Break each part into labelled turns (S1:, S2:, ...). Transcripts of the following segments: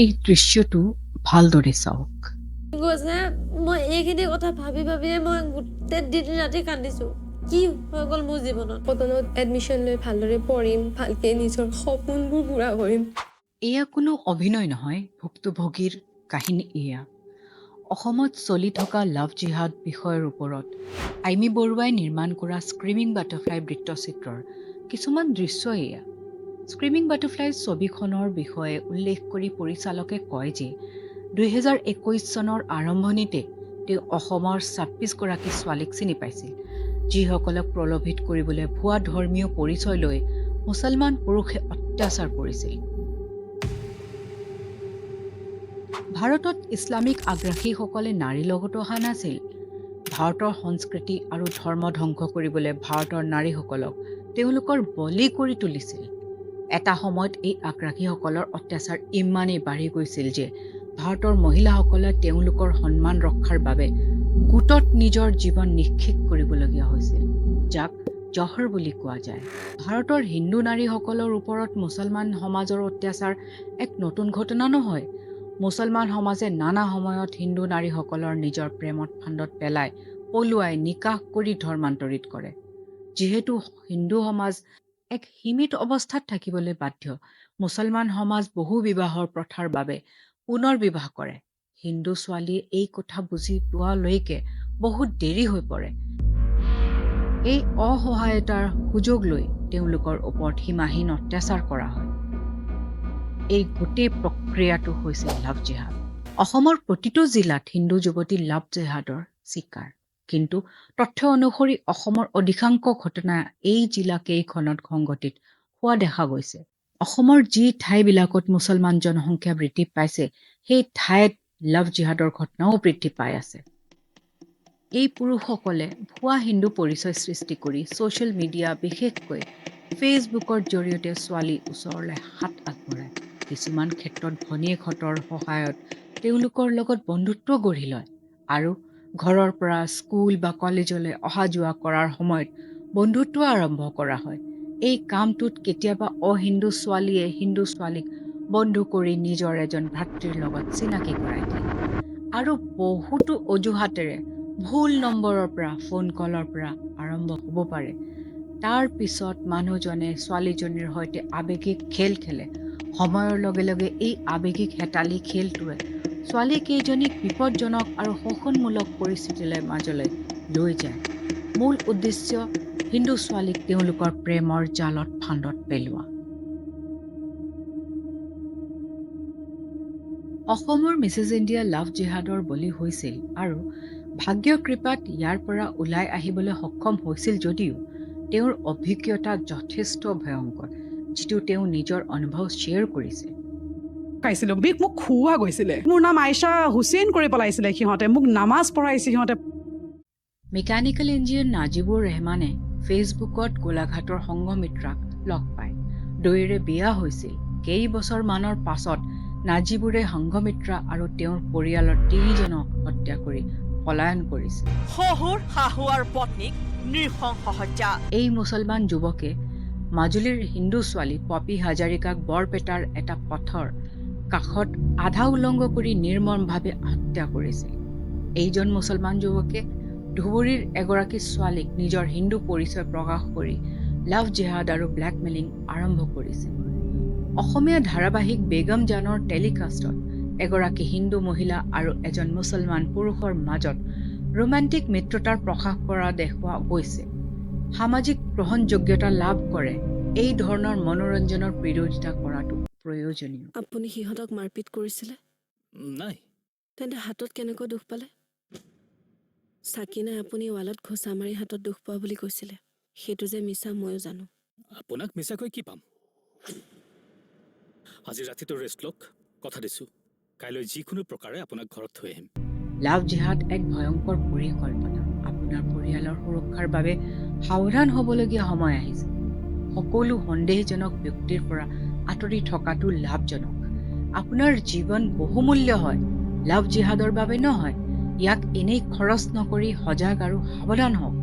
S1: এই দৃশ্যটো ভালদৰে চাওক।
S2: কৈছে মই এইখিনি কথা ভাবি ভাবিয়ে মই গোটেই দিন ৰাতি কান্দিছো। কি হৈ গ'ল মোৰ জীৱনত।
S3: কটনত এডমিশ্যন লৈ ভালদৰে পঢ়িম, ভালকে নিজৰ সপোনবোৰ পূৰা কৰিম।
S1: এয়া কোনো অভিনয় নহয়, ভুক্তভোগীৰ কাহিনী এয়া। অসমত চলি থকা লাভ জিহাদ বিষয়ৰ ওপৰত আইমী বৰুৱাই নিৰ্মাণ কৰা স্ক্ৰিমিং বাটাৰফ্লাই বৃত্তচিত্ৰৰ কিছুমান দৃশ্য এয়া। স্ক্ৰিমিং বাটাৰফ্লাই ছবিখনৰ বিষয়ে উল্লেখ কৰি পৰিচালকে কয় যে 2021 চনৰ আৰম্ভণিতে তেওঁ অসমৰ 26গৰাকী ছোৱালীক চিনি পাইছিল, যিসকলক প্ৰলোভিত কৰিবলৈ ভুৱা ধৰ্মীয় পৰিচয় লৈ মুছলমান পুৰুষে অত্যাচাৰ কৰিছিল। ভাৰতত ইছলামিক আগ্ৰাসীসকলে নাৰীৰ লগত অহা নাছিল। ভাৰতৰ সংস্কৃতি আৰু ধৰ্ম ধ্বংস কৰিবলৈ ভাৰতৰ নাৰীসকলক তেওঁলোকৰ বলি কৰি তুলিছিল। এটা সময়ত এই আগ্ৰাসীসকলৰ অত্যাচাৰ ইমানেই বাঢ়ি গৈছিল যে ভাৰতৰ মহিলাসকলে তেওঁলোকৰ সন্মান ৰক্ষাৰ বাবে গোটত নিজৰ জীৱন নিক্ষেপ কৰিবলগীয়া হৈছিল, যাক জহৰ বুলি কোৱা যায়। ভাৰতৰ হিন্দু নাৰীসকলৰ ওপৰত মুছলমান সমাজৰ অত্যাচাৰ এক নতুন ঘটনা নহয়। মুছলমান সমাজে নানা সময়ত হিন্দু নাৰীসকলৰ নিজৰ প্ৰেমত ফান্দত পেলাই পলুৱাই নিকাহ কৰি ধৰ্মান্তৰিত কৰে। যিহেতু হিন্দু সমাজ এক সীমিত অৱস্থাত থাকিবলৈ বাধ্য, মুছলমান সমাজ বহু বিবাহৰ প্ৰথাৰ বাবে পুনৰ বিবাহ কৰে। হিন্দু ছোৱালীয়ে এই কথা বুজি পোৱালৈকে বহুত দেৰি হৈ পৰে। এই অসহায়তাৰ সুযোগ লৈ তেওঁলোকৰ ওপৰত সীমাহীন অত্যাচাৰ কৰা হয়। এই গোটেই প্ৰক্ৰিয়াটো হৈছে লাভ জিহাদ। অসমৰ প্ৰতিটো জিলাত হিন্দু যুৱতী লাভ জিহাদৰ চিকাৰ। কিন্তু তথ্য অনুসৰি অসমৰ অধিকাংশ ঘটনা এই জিলা কেইখনত সংঘটিত হোৱা দেখা গৈছে। অসমৰ যি ঠাইবিলাকত মুছলমান জনসংখ্যা বৃদ্ধি পাইছে, সেই ঠাইত লাভ জিহাদৰ ঘটনাও বৃদ্ধি পাই আছে। এই পুৰুষসকলে ভুৱা হিন্দু পৰিচয় সৃষ্টি কৰি ছ'চিয়েল মিডিয়া, বিশেষকৈ ফেচবুকৰ জৰিয়তে ছোৱালীৰ ওচৰলৈ হাত আগবঢ়ায়। কিছুমান ক্ষেত্ৰত ভনীয়েকহঁতৰ সহায়ত তেওঁলোকৰ লগত বন্ধুত্ব গঢ়ি লয় আৰু ঘৰৰ পৰা স্কুল বা কলেজলৈ অহা যোৱা কৰাৰ সময়ত বন্ধুত্ব আৰম্ভ কৰা হয়। এই কামটোত কেতিয়াবা অহিন্দু ছোৱালীয়ে হিন্দু ছোৱালীক বন্ধু কৰি নিজৰ এজন ভাতৃৰ লগত চিনাকি কৰাই দিয়ে আৰু বহুতো অজুহাতেৰে ভুল নম্বৰৰ পৰা ফোন কলৰ পৰা আৰম্ভ হ'ব পাৰে। তাৰ পিছত মানুহজনে ছোৱালীজনীৰ সৈতে আৱেগিক খেল খেলে। সময়ৰ লগে লগে এই আৱেগিক হেতালি খেলটোৱে ছোৱালী কেইজনীক বিপদজনক আৰু শোষণমূলক পৰিস্থিতিলৈ মাজলৈ লৈ যায়। মূল উদ্দেশ্য হিন্দু ছোৱালীক তেওঁলোকৰ প্ৰেমৰ জালত ফান্দত পেলোৱা। অসমৰ মিছেছ ইণ্ডিয়া লাভ জিহাদৰ বলি হৈছিল আৰু ভাগ্য কৃপাত ইয়াৰ পৰা ওলাই আহিবলৈ সক্ষম হৈছিল যদিও তেওঁৰ অভিজ্ঞতা যথেষ্ট ভয়ংকৰ, যিটো তেওঁ নিজৰ অনুভৱ শ্বেয়াৰ কৰিছে।
S4: খাইছিলোঁ মোক খুওৱা গৈছিলে। মোৰ নাম আইছা হুছেইন কৰি পেলাইছিলে সিহঁতে, মোক নামাজ পঢ়াইছে সিহঁতে।
S1: মেকানিকেল ইঞ্জিনিয়াৰ নাজিবুৰ ৰেহমানে ফেচবুকত গোলাঘাটৰ সংঘমিত্ৰাক লগ পায়। দুয়োৰে বিয়া হৈছিল। কেইবছৰমানৰ পাছত নাজিবুৰে সংঘমিত্ৰা আৰু তেওঁৰ পৰিয়ালৰ 3জনক হত্যা কৰি পলায়ন কৰিছিল।
S5: শহুৰ শাহু আৰু পত্নীক নৃশংস হত্যা।
S1: এই মুছলমান যুৱকে মাজুলীৰ হিন্দু ছোৱালী পপী হাজাৰিকাক বৰপেটাৰ এটা পথৰ কাষত আধা উলংগ কৰি নিৰ্মমভাৱে হত্যা কৰিছিল। এইজন মুছলমান যুৱকে ধুবুৰীৰ এগৰাকী ছোৱালীক নিজৰ হিন্দু পৰিচয় প্ৰকাশ কৰি লাভ জিহাদ আৰু ব্লেকমেইলিং আৰম্ভ কৰিছিল। অসমীয়া ধাৰাবাহিক বেগম জানৰ টেলিকাষ্টত এগৰাকী হিন্দু মহিলা আৰু এজন মুছলমান পুৰুষৰ মাজত ৰোমান্টিক মিত্ৰতাৰ প্ৰকাশ কৰা দেখুওৱা গৈছে। সামাজিক গ্ৰহণযোগ্যতা লাভ কৰে এই ধৰণৰ মনোৰঞ্জনৰ বিৰোধিতা কৰাটো প্ৰয়োজনীয়।
S3: আপুনি সিহঁতক মাৰপিট কৰিছিলে?
S6: নাই।
S3: তেন্তে হাতত কেনেকৈ দুখ পালে? চাকিনাই আপুনি ৱালত ঘোচা মাৰি হাতত দুখ পোৱা বুলি কৈছিলে। সেইটো যে মিছা ময়ো জানো।
S6: আপোনাক মিছাকৈ কি পাম? আজি ৰাতিটো ৰেষ্ট লওক, কথা দিছোঁ। কাইলৈ যিকোনো প্ৰকাৰে আপোনাক ঘৰত থৈ আহিম।
S1: লাভ জিহাদ এক ভয়ংকৰ পৰিকল্পনা। আপোনাৰ পৰিয়ালৰ সুৰক্ষাৰ বাবে সাৱধান হ'বলগীয়া সময় আহিছে। সকলো সন্দেহজনক ব্যক্তিৰ পৰা আঁতৰি থকাটো লাভজনক। আপোনাৰ জীৱন বহুমূল্য হয়, লাভ জিহাদৰ বাবে নহয়। ইয়াক এনেই খৰচ নকৰি সজাগ আৰু সাৱধান হওক।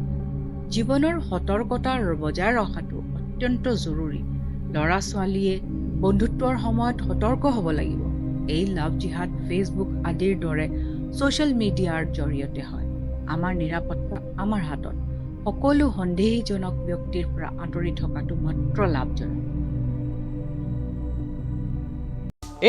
S1: জীৱনৰ সতৰ্কতা বজাই ৰখাটো অত্যন্ত জৰুৰী। ল'ৰা ছোৱালীয়ে বন্ধুত্বৰ সময়ত সতৰ্ক হ'ব লাগিব। এই লাভ জিহাদ ফেচবুক আদিৰ দৰে ছ'চিয়েল মিডিয়াৰ জৰিয়তে হয়। আমাৰ নিৰাপত্তা আমাৰ হাতত। সকলো সন্দেহীজনক ব্যক্তিৰ পৰা আঁতৰি থকাটো মাত্ৰ লাভজনক।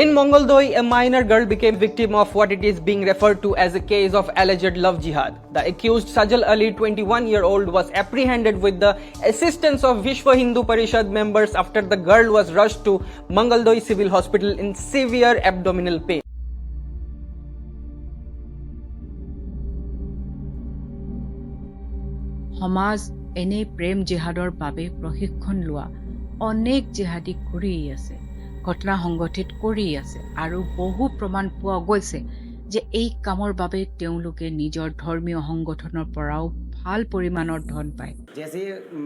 S7: In Mongaldoi, a minor girl became victim of what it is being referred to as a case of alleged love jihad. The accused Sajal Ali, 21-year-old, was apprehended with the assistance of Vishwa Hindu Parishad members after the girl was rushed to Mongaldoi Civil Hospital in severe abdominal pain.
S1: সমাজ এনে প্ৰেম জিহাদৰ বাবে প্ৰশিক্ষণ লোৱা অনেক জিহাদী কৰি আছে, ঘটনা সংঘটিত কৰি আছে আৰু বহু প্ৰমাণ পোৱা গৈছে যে এই কামৰ বাবে তেওঁলোকে নিজৰ ধৰ্মীয় সংগঠনৰ পৰাও ভাল পৰিমাণৰ ধন পায়।
S8: जैसे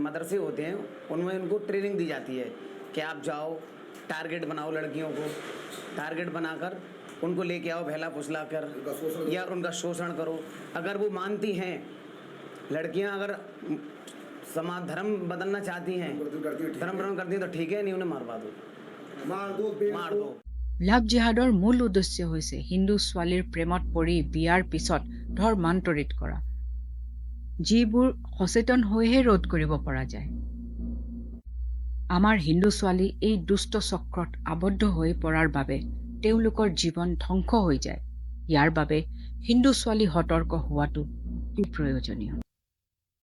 S8: मदरसे होते हैं उनमें उनको ट्रेनिंग दी जाती है कि आप जाओ टारगेट बनाओ लड़कियों को, टारगेट बनाकर उनको लेके आओ बहला फुसला कर या उनका शोषण करो। अगर वो मानती हैं लड़कियां, अगर धर्म बदलना चाहती हैं, धर्म करती हैं तो ठीक है, नहीं उन्हें मारवा दो, मार दो।
S1: লাভ জিহাদৰ মূল উদ্দেশ্য হৈছে হিন্দু ছোৱালীৰ প্ৰেমত পৰি বিয়াৰ পিছত ধৰ্মান্তৰিত কৰা, যিবোৰ সচেতন হৈহে ৰোধ কৰিব পৰা যায়। আমাৰ হিন্দু ছোৱালী এই দুষ্ট চক্ৰত আবদ্ধ হৈ পৰাৰ বাবে তেওঁলোকৰ জীৱন ধ্বংস হৈ যায়। ইয়াৰ বাবে হিন্দু ছোৱালী সতৰ্ক হোৱাটো অতি প্ৰয়োজনীয়।